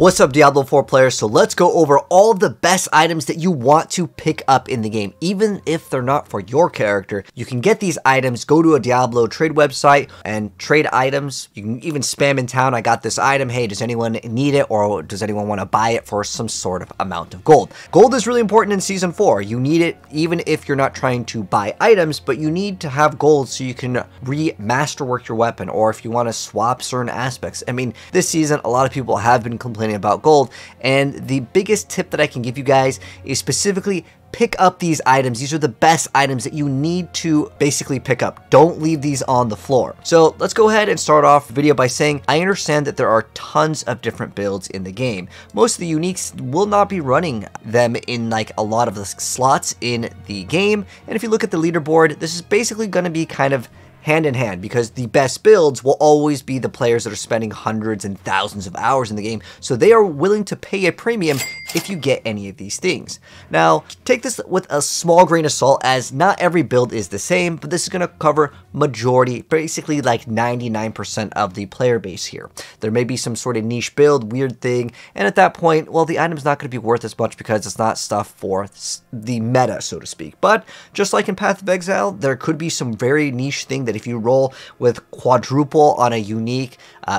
What's up, Diablo 4 players? So let's go over all the best items that you want to pick up in the game. Even if they're not for your character, you can get these items, go to a Diablo trade website and trade items. You can even spam in town, I got this item, hey, does anyone need it, or does anyone want to buy it for some sort of amount of gold? Gold is really important in Season 4. You need it even if you're not trying to buy items, but you need to have gold so you can remasterwork your weapon, or if you want to swap certain aspects. I mean, this season, a lot of people have been complaining about gold, and the biggest tip that I can give you guys is specifically pick up these items. These are the best items that you need to basically pick up. Don't leave these on the floor. So let's go ahead and start off the video by saying I understand that there are tons of different builds in the game. Most of the uniques will not be running them in like a lot of the slots in the game, and if you look at the leaderboard, this is basically going to be kind of hand in hand, because the best builds will always be the players that are spending hundreds and thousands of hours in the game, so they are willing to pay a premium if you get any of these things. Now, take this with a small grain of salt, as not every build is the same, but this is going to cover majority, basically like 99% of the player base here. There may be some sort of niche build, weird thing, and at that point, well, the item's not going to be worth as much because it's not stuff for the meta, so to speak. But just like in Path of Exile, there could be some very niche thing that if you roll with quadruple on a unique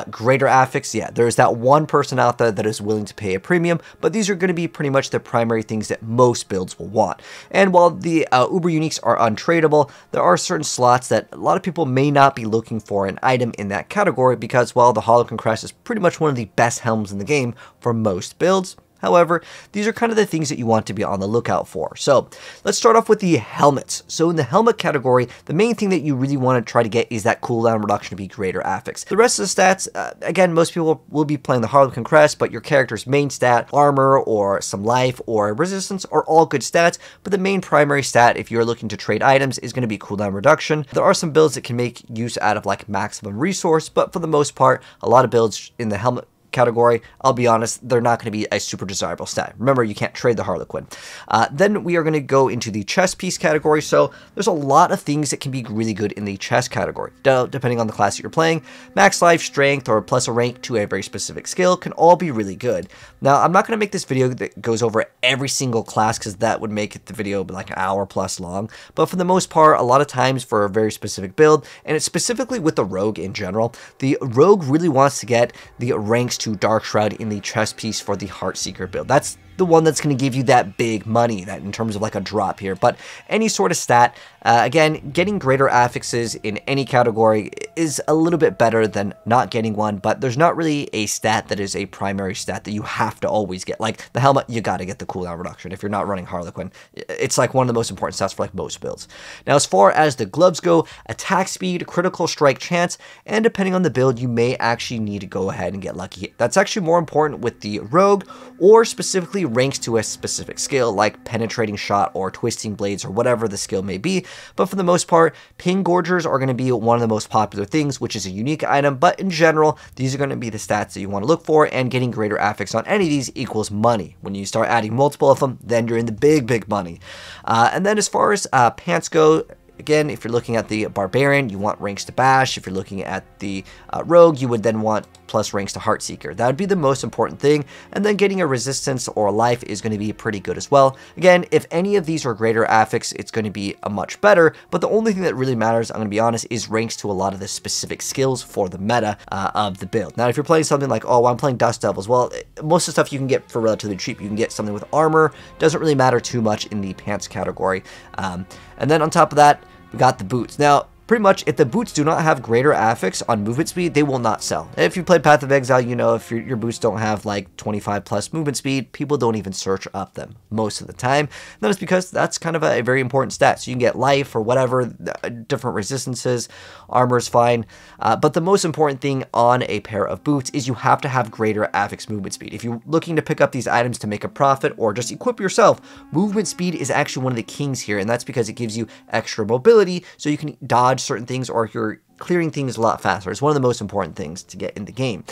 greater affix, yeah, there's that one person out there that is willing to pay a premium, but these are going to be pretty much the primary things that most builds will want. And while the uber uniques are untradeable, there are certain slots that a lot of people may not be looking for an item in that category, because while the Holocron Crest is pretty much one of the best helms in the game for most builds, however, these are kind of the things that you want to be on the lookout for. So let's start off with the helmets. So in the helmet category, the main thing that you really want to try to get is that cooldown reduction to be greater affix. The rest of the stats, again, most people will be playing the Harlequin Crest, but your character's main stat, armor or some life or resistance, are all good stats, but the main primary stat, if you're looking to trade items, is going to be cooldown reduction. There are some builds that can make use out of like maximum resource, but for the most part, a lot of builds in the helmet category, I'll be honest, they're not going to be a super desirable stat. Remember, you can't trade the Harlequin. Then we are going to go into the chest piece category. So there's a lot of things that can be really good in the chest category, depending on the class that you're playing. Max life, strength, or plus a rank to a very specific skill can all be really good. Now, I'm not going to make this video that goes over every single class, because that would make the video like an hour plus long. But for the most part, a lot of times for a very specific build, and it's specifically with the rogue in general, the rogue really wants to get the ranks to Dark Shroud in the chest piece for the Heartseeker build. That's the one that's going to give you that big money, that in terms of like a drop here. But any sort of stat, again, getting greater affixes in any category is a little bit better than not getting one, but there's not really a stat that is a primary stat that you have to always get. Like the helmet, you got to get the cooldown reduction if you're not running Harlequin. It's like one of the most important stats for like most builds. Now, as far as the gloves go, attack speed, critical strike chance, and depending on the build, you may actually need to go ahead and get lucky. That's actually more important with the rogue, or specifically ranks to a specific skill like penetrating shot or twisting blades or whatever the skill may be. But for the most part, pin gorgers are going to be one of the most popular things, which is a unique item, but in general, these are going to be the stats that you want to look for, and getting greater affix on any of these equals money. When you start adding multiple of them, then you're in the big money. And then as far as pants go, again, if you're looking at the Barbarian, you want ranks to Bash. If you're looking at the Rogue, you would then want plus ranks to Heartseeker. That would be the most important thing. And then getting a Resistance or a Life is going to be pretty good as well. Again, if any of these are greater affix, it's going to be a much better. But the only thing that really matters, I'm going to be honest, is ranks to a lot of the specific skills for the meta of the build. Now, if you're playing something like, oh, I'm playing Dust Devils, well, most of the stuff you can get for relatively cheap. You can get something with armor. Doesn't really matter too much in the pants category. And then on top of that, we got the boots. Now, pretty much, if the boots do not have greater affix on movement speed, they will not sell. If you played Path of Exile, you know if your boots don't have like 25 plus movement speed, people don't even search up them most of the time. And that is because that's kind of a very important stat. So you can get life or whatever, different resistances, armor is fine. But the most important thing on a pair of boots is you have to have greater affix movement speed. If you're looking to pick up these items to make a profit or just equip yourself, movement speed is actually one of the kings here, and that's because it gives you extra mobility, so you can dodge certain things, or if you're clearing things a lot faster. It's one of the most important things to get in the game.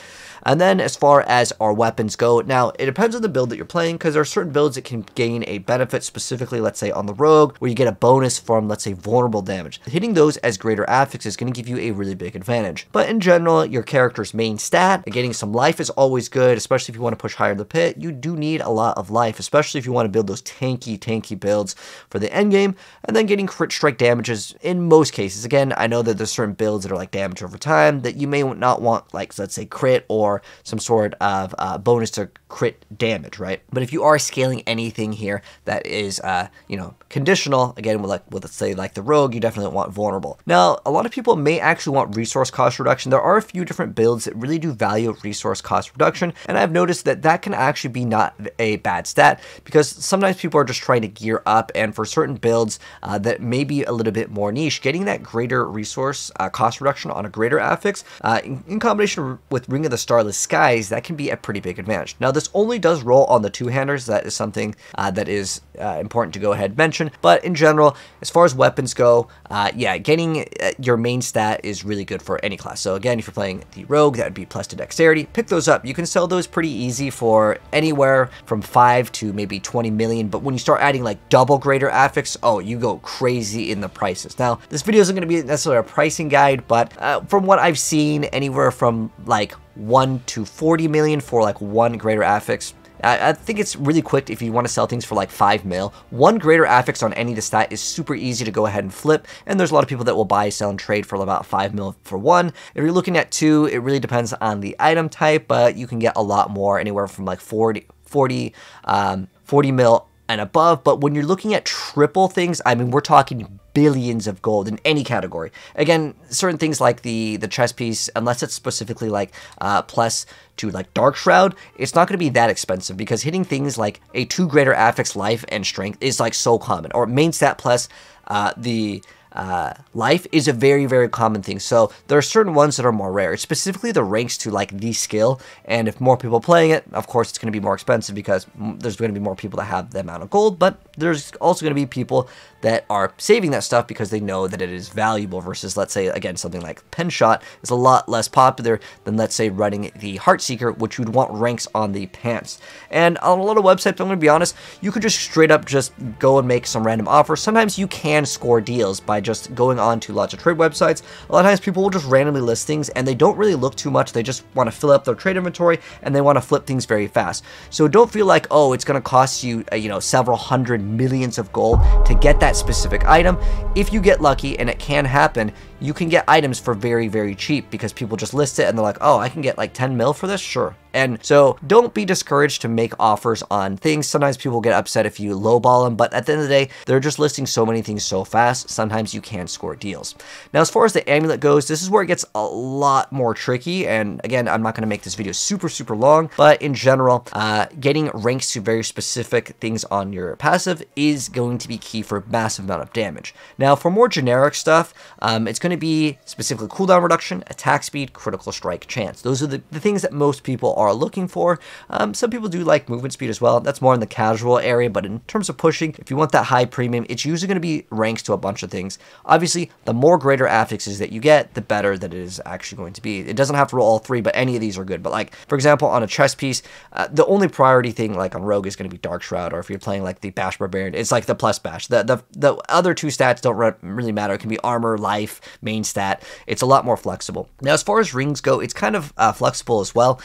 And then as far as our weapons go, now it depends on the build that you're playing, because there are certain builds that can gain a benefit, specifically let's say on the rogue, where you get a bonus from, let's say, vulnerable damage. Hitting those as greater affix is going to give you a really big advantage. But in general, your character's main stat, getting some life is always good, especially if you want to push higher in the pit. You do need a lot of life, especially if you want to build those tanky builds for the end game. And then getting crit strike damages in most cases. Again, I know that there's certain builds that are like damage over time that you may not want, like let's say crit or some sort of bonus to crit damage, right? But if you are scaling anything here that is, you know, conditional, again, with let's say like the rogue, you definitely want vulnerable. Now, a lot of people may actually want resource cost reduction. There are a few different builds that really do value resource cost reduction, and I've noticed that that can actually be not a bad stat, because sometimes people are just trying to gear up, and for certain builds that may be a little bit more niche, getting that greater resource cost reduction on a greater affix in combination with Ring of the Starless Skies, that can be a pretty big advantage. Now, this only does roll on the two-handers. That is something that is important to go ahead and mention. But in general, as far as weapons go, yeah, getting your main stat is really good for any class. So again, if you're playing the rogue, that would be plus to dexterity. Pick those up. You can sell those pretty easy for anywhere from 5 to maybe 20 million. But when you start adding like double greater affix, oh, you go crazy in the prices. Now, this video isn't going to be necessarily a pricing guide, but from what I've seen, anywhere from like 1 to 40 million for like one greater affix. I think it's really quick if you want to sell things for like 5 mil. One greater affix on any of the stat is super easy to go ahead and flip, and there's a lot of people that will buy, sell, and trade for about 5 mil for one. If you're looking at 2, it really depends on the item type, but you can get a lot more, anywhere from like 40 mil and above. But when you're looking at triple things, I mean, we're talking billions of gold in any category. Again, certain things like the chest piece, unless it's specifically like plus to like Dark Shroud, it's not going to be that expensive, because hitting things like a 2 greater affix life and strength is like so common, or main stat plus the life is a very common thing. So there are certain ones that are more rare. It's specifically the ranks to like the skill, and if more people playing it, of course it's going to be more expensive, because there's going to be more people that have the amount of gold. But there's also going to be people that are saving that stuff because they know that it is valuable, versus, let's say, again, something like Pen Shot is a lot less popular than, let's say, running the Heartseeker, which you would want ranks on the pants. And on a lot of websites, I'm going to be honest, you could just straight up just go and make some random offers. Sometimes you can score deals by just going on to lots of trade websites. A lot of times people will just randomly list things, and they don't really look too much. They just want to fill up their trade inventory, and they want to flip things very fast. So don't feel like, oh, it's going to cost you, you know, several hundred millions of gold to get that specific item. If you get lucky, and it can happen, you can get items for very cheap, because people just list it and they're like, oh, I can get like 10 mil for this, sure. And so don't be discouraged to make offers on things. Sometimes people get upset if you lowball them, but at the end of the day, they're just listing so many things so fast. Sometimes you can score deals. Now, as far as the amulet goes, this is where it gets a lot more tricky. And again, I'm not going to make this video super long, but in general, getting ranks to very specific things on your passive is going to be key for a massive amount of damage. Now, for more generic stuff, it's going to be specifically cooldown reduction, attack speed, critical strike chance. Those are the things that most people are looking for. Some people do like movement speed as well. That's more in the casual area, but in terms of pushing, if you want that high premium, it's usually going to be ranks to a bunch of things. Obviously, the more greater affixes that you get, the better that it is actually going to be. It doesn't have to roll all 3, but any of these are good. But like, for example, on a chest piece, the only priority thing like on Rogue is going to be Dark Shroud, or if you're playing like the Bash Barbarian, it's like the plus bash. The other 2 stats don't really matter. It can be armor, life, main stat. It's a lot more flexible. Now, as far as rings go, it's kind of flexible as well.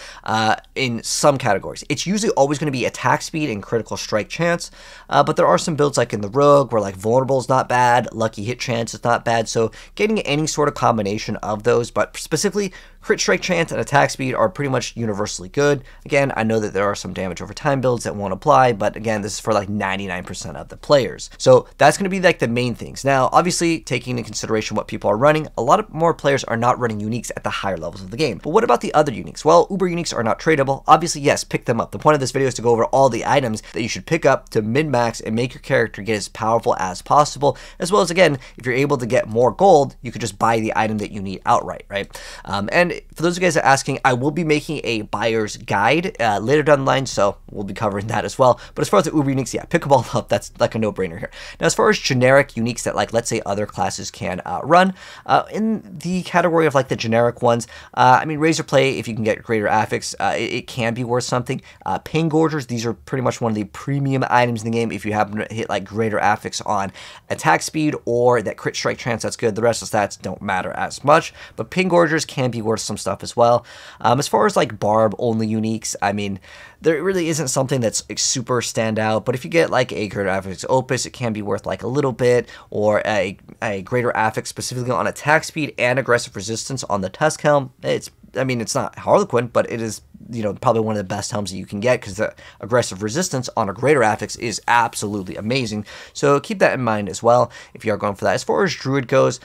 In some categories, it's usually always going to be attack speed and critical strike chance, but there are some builds like in the rogue where like vulnerable is not bad, lucky hit chance is not bad, so getting any sort of combination of those, but specifically crit strike chance and attack speed are pretty much universally good. Again, I know that there are some damage over time builds that won't apply, but again, this is for like 99% of the players. So that's going to be like the main things. Now, obviously, taking into consideration what people are running, a lot of more players are not running uniques at the higher levels of the game. But what about the other uniques? Well, Uber uniques are not tradable. Obviously, yes, pick them up. The point of this video is to go over all the items that you should pick up to min-max and make your character get as powerful as possible, as well as, again, if you're able to get more gold, you could just buy the item that you need outright, right? And And for those of you guys that are asking, I will be making a buyer's guide later down the line, so we'll be covering that as well. But as far as the Uber uniques, yeah, pick them all up. That's like a no-brainer here. Now, as far as generic uniques that, like, let's say other classes can run, in the category of like the generic ones, I mean, Razor Play, if you can get greater affix, it can be worth something. Pain Gorgers, these are pretty much one of the premium items in the game. If you happen to hit like greater affix on attack speed or that crit strike chance, that's good. The rest of the stats don't matter as much, but Pain Gorgers can be worth some stuff as well. As far as like barb only uniques, I mean, there really isn't something that's like, super standout, but if you get like a greater affix opus, it can be worth like a little bit, or a greater affix specifically on attack speed and aggressive resistance on the Tusk Helm. I mean, it's not Harlequin, but it is, you know, probably one of the best helms that you can get, because the aggressive resistance on a greater affix is absolutely amazing. So keep that in mind as well if you are going for that. As far as Druid goes,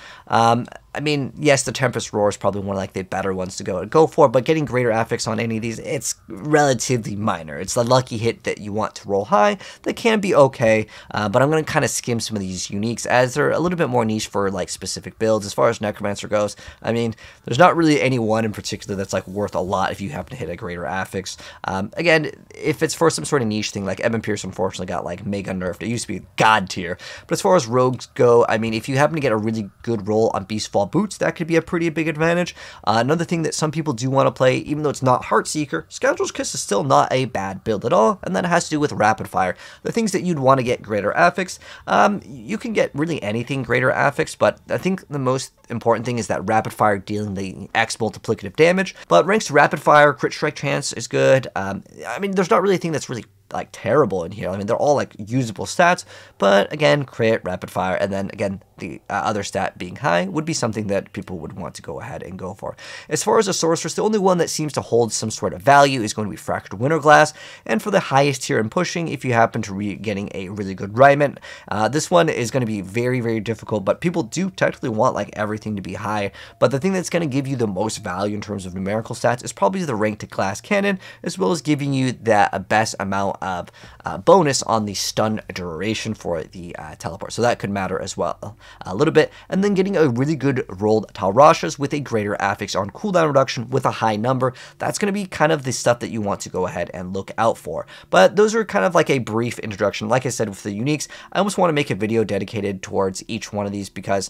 I mean, yes, the Tempest Roar is probably one of like the better ones to go for, but getting greater affix on any of these, it's relatively minor. It's the lucky hit that you want to roll high that can be okay, but I'm going to kind of skim some of these uniques as they're a little bit more niche for like specific builds. As far as Necromancer goes, I mean, there's not really any one in particular that's like worth a lot if you happen to hit a greater affix. Again, if it's for some sort of niche thing, like Evan Pierce unfortunately got like mega nerfed. It used to be god tier, but as far as rogues go, I mean, if you happen to get a really good roll on Beastfall Boots, that could be a pretty big advantage. Another thing that some people do want to play, even though it's not Heartseeker, Scoundrels Kiss is still not a bad build at all, and that has to do with rapid fire. The things that you'd want to get greater affix, you can get really anything greater affix, but I think the most important thing is that rapid fire dealing the X multiplicative damage. But ranks to rapid fire, crit strike chance is good. I mean, there's not really a thing that's really like terrible in here. I mean, they're all like usable stats, but again, crit, rapid fire, and then again, the other stat being high would be something that people would want to go ahead and go for. As far as a Sorceress, the only one that seems to hold some sort of value is going to be Fractured Winter Glass, and for the highest tier in pushing, if you happen to be getting a really good Ryment, this one is going to be very, very difficult, but people do technically want like everything to be high, but the thing that's going to give you the most value in terms of numerical stats is probably the rank to glass cannon, as well as giving you that best amount of bonus on the stun duration for the teleport. So that could matter as well a little bit. And then getting a really good rolled Talrashas with a greater affix on cooldown reduction with a high number. That's going to be kind of the stuff that you want to go ahead and look out for. But those are kind of like a brief introduction. Like I said, with the uniques, I almost want to make a video dedicated towards each one of these, because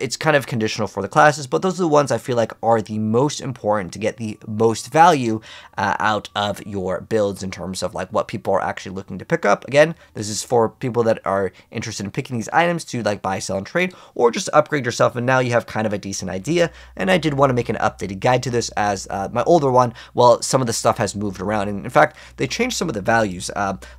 it's kind of conditional for the classes, but those are the ones I feel like are the most important to get the most value out of your builds in terms of like what people are actually looking to pick up. Again, this is for people that are interested in picking these items to like buy, sell, and trade, or just upgrade yourself, and now you have kind of a decent idea. And I did want to make an updated guide to this, as my older one, well, some of the stuff has moved around, and in fact, they changed some of the values.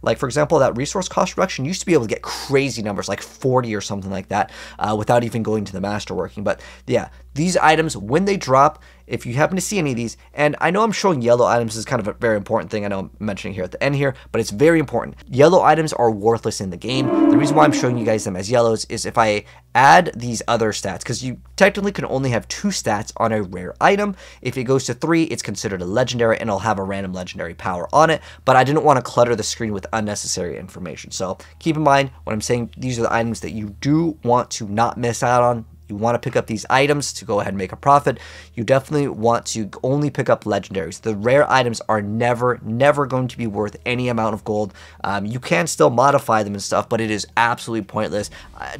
Like for example, that resource cost reduction used to be able to get crazy numbers, like 40 or something like that, without even going to the masterworking. But yeah, these items, when they drop, if you happen to see any of these, and I know I'm showing yellow items is kind of a very important thing, I know I'm mentioning here at the end here, but it's very important. Yellow items are worthless in the game. The reason why I'm showing you guys them as yellows is if I add these other stats, because you technically can only have 2 stats on a rare item. If it goes to 3, it's considered a legendary, and it'll have a random legendary power on it, but I didn't want to clutter the screen with unnecessary information. So keep in mind, when I'm saying these are the items that you do want to not miss out on, you want to pick up these items to go ahead and make a profit, you definitely want to only pick up legendaries. The rare items are never going to be worth any amount of gold. You can still modify them and stuff, but it is absolutely pointless.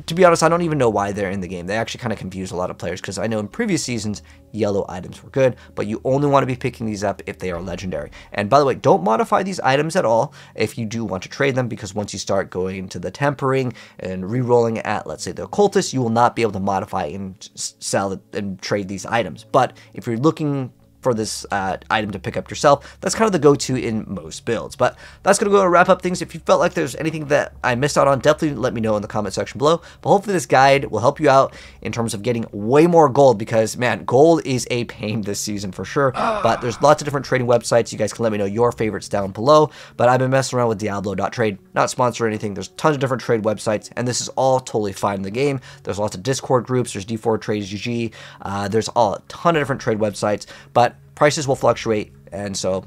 To be honest, I don't even know why they're in the game. They actually kind of confuse a lot of players, because I know in previous seasons, yellow items were good, but you only want to be picking these up if they are legendary. And by the way, don't modify these items at all if you do want to trade them, because once you start going into the tempering and re-rolling at, let's say, the occultist, you will not be able to modify and sell and trade these items. But if you're looking for this item to pick up yourself, that's kind of the go-to in most builds. But that's going to go to wrap up things. If you felt like there's anything that I missed out on, definitely let me know in the comment section below. But hopefully this guide will help you out in terms of getting way more gold, because man, gold is a pain this season for sure. But there's lots of different trading websites. You guys can let me know your favorites down below. But I've been messing around with Diablo.trade, not sponsored or anything. There's tons of different trade websites, and this is all totally fine in the game. There's lots of Discord groups. There's D4 Trades GG. There's a ton of different trade websites, but prices will fluctuate, and so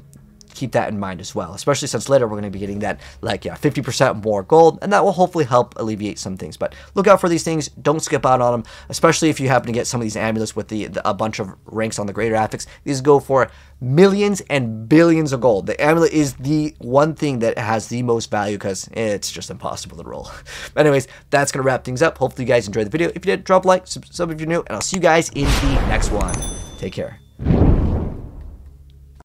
keep that in mind as well, especially since later we're going to be getting that, like, yeah, 50% more gold, and that will hopefully help alleviate some things. But look out for these things. Don't skip out on them, especially if you happen to get some of these amulets with a bunch of ranks on the greater affix. These go for millions and billions of gold. The amulet is the one thing that has the most value because it's just impossible to roll. But anyways, that's going to wrap things up. Hopefully you guys enjoyed the video. If you did, drop a like, sub if you're new, and I'll see you guys in the next one. Take care.